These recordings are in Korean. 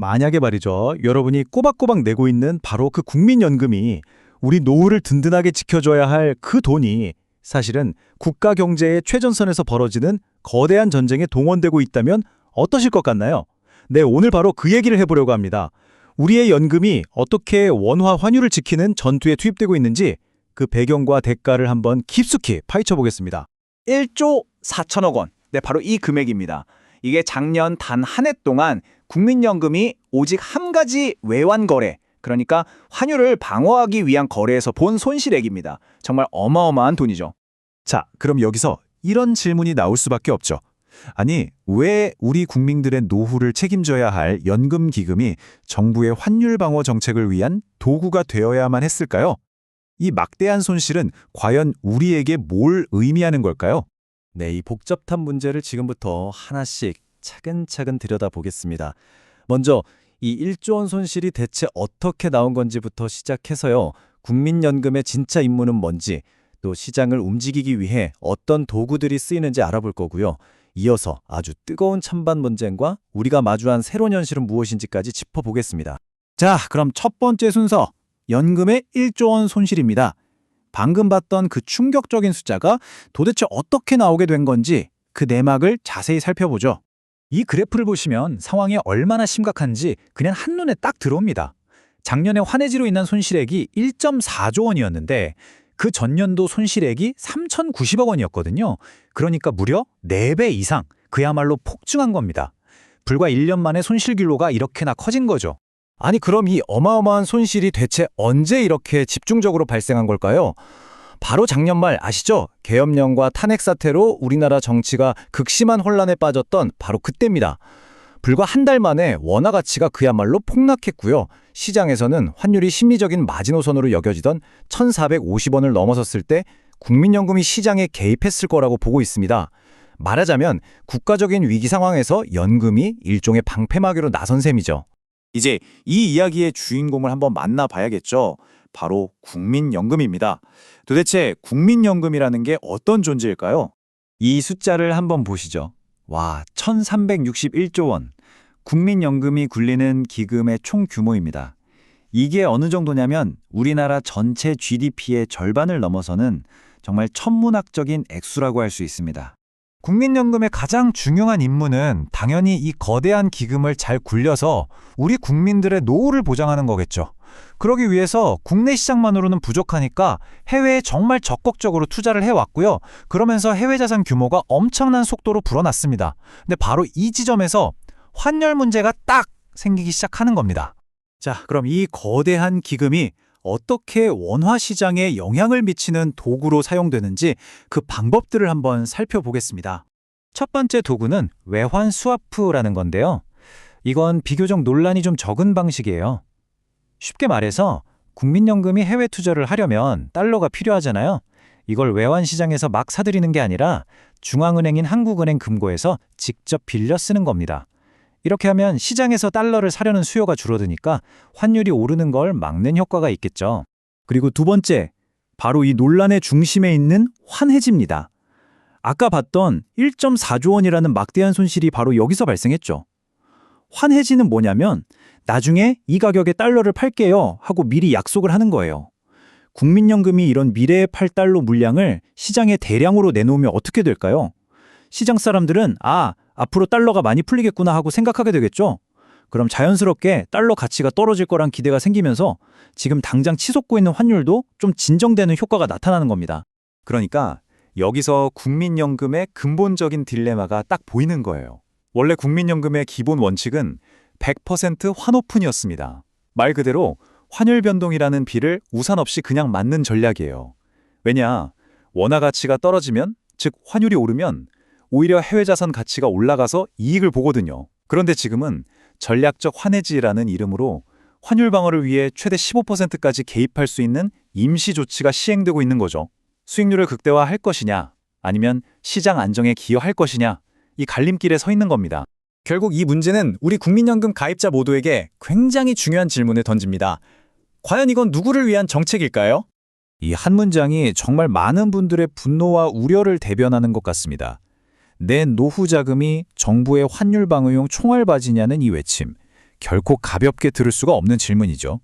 만약에 말이죠. 여러분이 꼬박꼬박 내고 있는 바로 그 국민연금이 우리 노후를 든든하게 지켜줘야 할 그 돈이 사실은 국가 경제의 최전선에서 벌어지는 거대한 전쟁에 동원되고 있다면 어떠실 것 같나요? 네, 오늘 바로 그 얘기를 해보려고 합니다. 우리의 연금이 어떻게 원화 환율을 지키는 전투에 투입되고 있는지 그 배경과 대가를 한번 깊숙이 파헤쳐 보겠습니다. 1조 4천억 원. 네, 바로 이 금액입니다. 이게 작년 단 한 해 동안 국민연금이 오직 한 가지 외환 거래, 그러니까 환율을 방어하기 위한 거래에서 본 손실액입니다. 정말 어마어마한 돈이죠. 자, 그럼 여기서 이런 질문이 나올 수밖에 없죠. 아니, 왜 우리 국민들의 노후를 책임져야 할 연금기금이 정부의 환율 방어 정책을 위한 도구가 되어야만 했을까요? 이 막대한 손실은 과연 우리에게 뭘 의미하는 걸까요? 네, 이 복잡한 문제를 지금부터 하나씩 차근차근 들여다보겠습니다. 먼저 이 1조 원 손실이 대체 어떻게 나온 건지부터 시작해서요. 국민연금의 진짜 임무는 뭔지, 또 시장을 움직이기 위해 어떤 도구들이 쓰이는지 알아볼 거고요. 이어서 아주 뜨거운 찬반 논쟁과 우리가 마주한 새로운 현실은 무엇인지까지 짚어보겠습니다. 자, 그럼 첫 번째 순서, 연금의 1조 원 손실입니다. 방금 봤던 그 충격적인 숫자가 도대체 어떻게 나오게 된 건지 그 내막을 자세히 살펴보죠. 이 그래프를 보시면 상황이 얼마나 심각한지 그냥 한눈에 딱 들어옵니다. 작년에 환해지로 인한 손실액이 1.4조 원이었는데 그 전년도 손실액이 3,090억 원이었거든요. 그러니까 무려 4배 이상, 그야말로 폭증한 겁니다. 불과 1년 만에 손실 규모가 이렇게나 커진 거죠. 아니 그럼 이 어마어마한 손실이 대체 언제 이렇게 집중적으로 발생한 걸까요? 바로 작년 말 아시죠? 계엄령과 탄핵 사태로 우리나라 정치가 극심한 혼란에 빠졌던 바로 그때입니다. 불과 한 달 만에 원화 가치가 그야말로 폭락했고요. 시장에서는 환율이 심리적인 마지노선으로 여겨지던 1,450원을 넘어섰을 때 국민연금이 시장에 개입했을 거라고 보고 있습니다. 말하자면 국가적인 위기 상황에서 연금이 일종의 방패막이로 나선 셈이죠. 이제 이 이야기의 주인공을 한번 만나봐야겠죠. 바로 국민연금입니다. 도대체 국민연금이라는 게 어떤 존재일까요? 이 숫자를 한번 보시죠. 와, 1,361조 원. 국민연금이 굴리는 기금의 총 규모입니다. 이게 어느 정도냐면 우리나라 전체 GDP의 절반을 넘어서는 정말 천문학적인 액수라고 할 수 있습니다. 국민연금의 가장 중요한 임무는 당연히 이 거대한 기금을 잘 굴려서 우리 국민들의 노후를 보장하는 거겠죠. 그러기 위해서 국내 시장만으로는 부족하니까 해외에 정말 적극적으로 투자를 해왔고요. 그러면서 해외 자산 규모가 엄청난 속도로 불어났습니다. 근데 바로 이 지점에서 환율 문제가 딱 생기기 시작하는 겁니다. 자, 그럼 이 거대한 기금이 어떻게 원화 시장에 영향을 미치는 도구로 사용되는지 그 방법들을 한번 살펴보겠습니다. 첫 번째 도구는 외환 스와프라는 건데요. 이건 비교적 논란이 좀 적은 방식이에요. 쉽게 말해서 국민연금이 해외 투자를 하려면 달러가 필요하잖아요. 이걸 외환 시장에서 막 사들이는 게 아니라 중앙은행인 한국은행 금고에서 직접 빌려 쓰는 겁니다. 이렇게 하면 시장에서 달러를 사려는 수요가 줄어드니까 환율이 오르는 걸 막는 효과가 있겠죠. 그리고 두 번째, 바로 이 논란의 중심에 있는 환해지입니다. 아까 봤던 1.4조 원이라는 막대한 손실이 바로 여기서 발생했죠. 환해지는 뭐냐면 나중에 이 가격에 달러를 팔게요 하고 미리 약속을 하는 거예요. 국민연금이 이런 미래에 팔 달러 물량을 시장에 대량으로 내놓으면 어떻게 될까요? 시장 사람들은 앞으로 달러가 많이 풀리겠구나 하고 생각하게 되겠죠. 그럼 자연스럽게 달러 가치가 떨어질 거란 기대가 생기면서 지금 당장 치솟고 있는 환율도 좀 진정되는 효과가 나타나는 겁니다. 그러니까 여기서 국민연금의 근본적인 딜레마가 딱 보이는 거예요. 원래 국민연금의 기본 원칙은 100% 환오픈이었습니다. 말 그대로 환율 변동이라는 비를 우산 없이 그냥 맞는 전략이에요. 왜냐, 원화 가치가 떨어지면, 즉 환율이 오르면 오히려 해외 자산 가치가 올라가서 이익을 보거든요. 그런데 지금은 전략적 환해지라는 이름으로 환율 방어를 위해 최대 15%까지 개입할 수 있는 임시 조치가 시행되고 있는 거죠. 수익률을 극대화할 것이냐, 아니면 시장 안정에 기여할 것이냐, 이 갈림길에 서 있는 겁니다. 결국 이 문제는 우리 국민연금 가입자 모두에게 굉장히 중요한 질문을 던집니다. 과연 이건 누구를 위한 정책일까요? 이 한 문장이 정말 많은 분들의 분노와 우려를 대변하는 것 같습니다. 내 노후 자금이 정부의 환율 방어용 총알바지냐는 이 외침. 결코 가볍게 들을 수가 없는 질문이죠.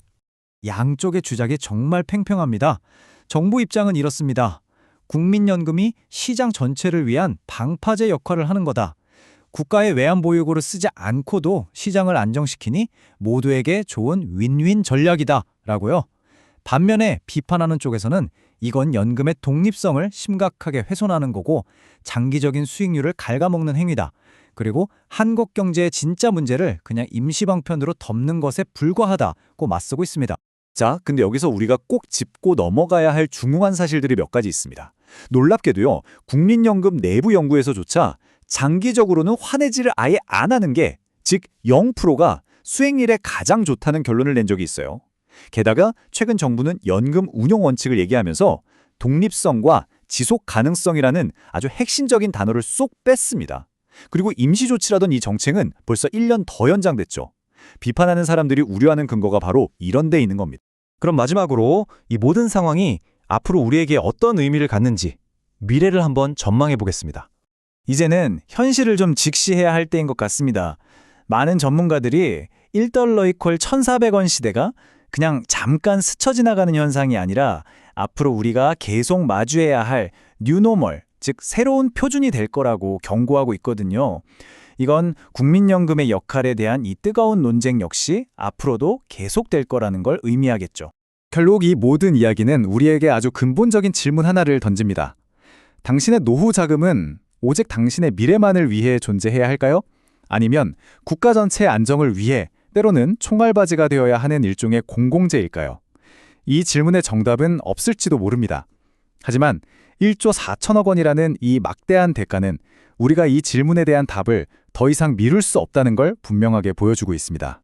양쪽의 주장이 정말 팽팽합니다. 정부 입장은 이렇습니다. 국민연금이 시장 전체를 위한 방파제 역할을 하는 거다. 국가의 외환보유고를 쓰지 않고도 시장을 안정시키니 모두에게 좋은 윈윈 전략이다 라고요. 반면에 비판하는 쪽에서는 이건 연금의 독립성을 심각하게 훼손하는 거고 장기적인 수익률을 갉아먹는 행위다. 그리고 한국 경제의 진짜 문제를 그냥 임시방편으로 덮는 것에 불과하다고 맞서고 있습니다. 자, 근데 여기서 우리가 꼭 짚고 넘어가야 할 중요한 사실들이 몇 가지 있습니다. 놀랍게도요, 국민연금 내부 연구에서조차 장기적으로는 환해지를 아예 안 하는 게, 즉 0%가 수익률에 가장 좋다는 결론을 낸 적이 있어요. 게다가 최근 정부는 연금 운용 원칙을 얘기하면서 독립성과 지속 가능성이라는 아주 핵심적인 단어를 쏙 뺐습니다. 그리고 임시조치라던 이 정책은 벌써 1년 더 연장됐죠. 비판하는 사람들이 우려하는 근거가 바로 이런 데 있는 겁니다. 그럼 마지막으로 이 모든 상황이 앞으로 우리에게 어떤 의미를 갖는지 미래를 한번 전망해 보겠습니다. 이제는 현실을 좀 직시해야 할 때인 것 같습니다. 많은 전문가들이 1달러 이퀄 1,400원 시대가 그냥 잠깐 스쳐 지나가는 현상이 아니라 앞으로 우리가 계속 마주해야 할 뉴노멀, 즉 새로운 표준이 될 거라고 경고하고 있거든요. 이건 국민연금의 역할에 대한 이 뜨거운 논쟁 역시 앞으로도 계속될 거라는 걸 의미하겠죠. 결국 이 모든 이야기는 우리에게 아주 근본적인 질문 하나를 던집니다. 당신의 노후 자금은 오직 당신의 미래만을 위해 존재해야 할까요? 아니면 국가 전체의 안정을 위해 때로는 총알바지가 되어야 하는 일종의 공공재일까요? 이 질문의 정답은 없을지도 모릅니다. 하지만 1조 4천억 원이라는 이 막대한 대가는 우리가 이 질문에 대한 답을 더 이상 미룰 수 없다는 걸 분명하게 보여주고 있습니다.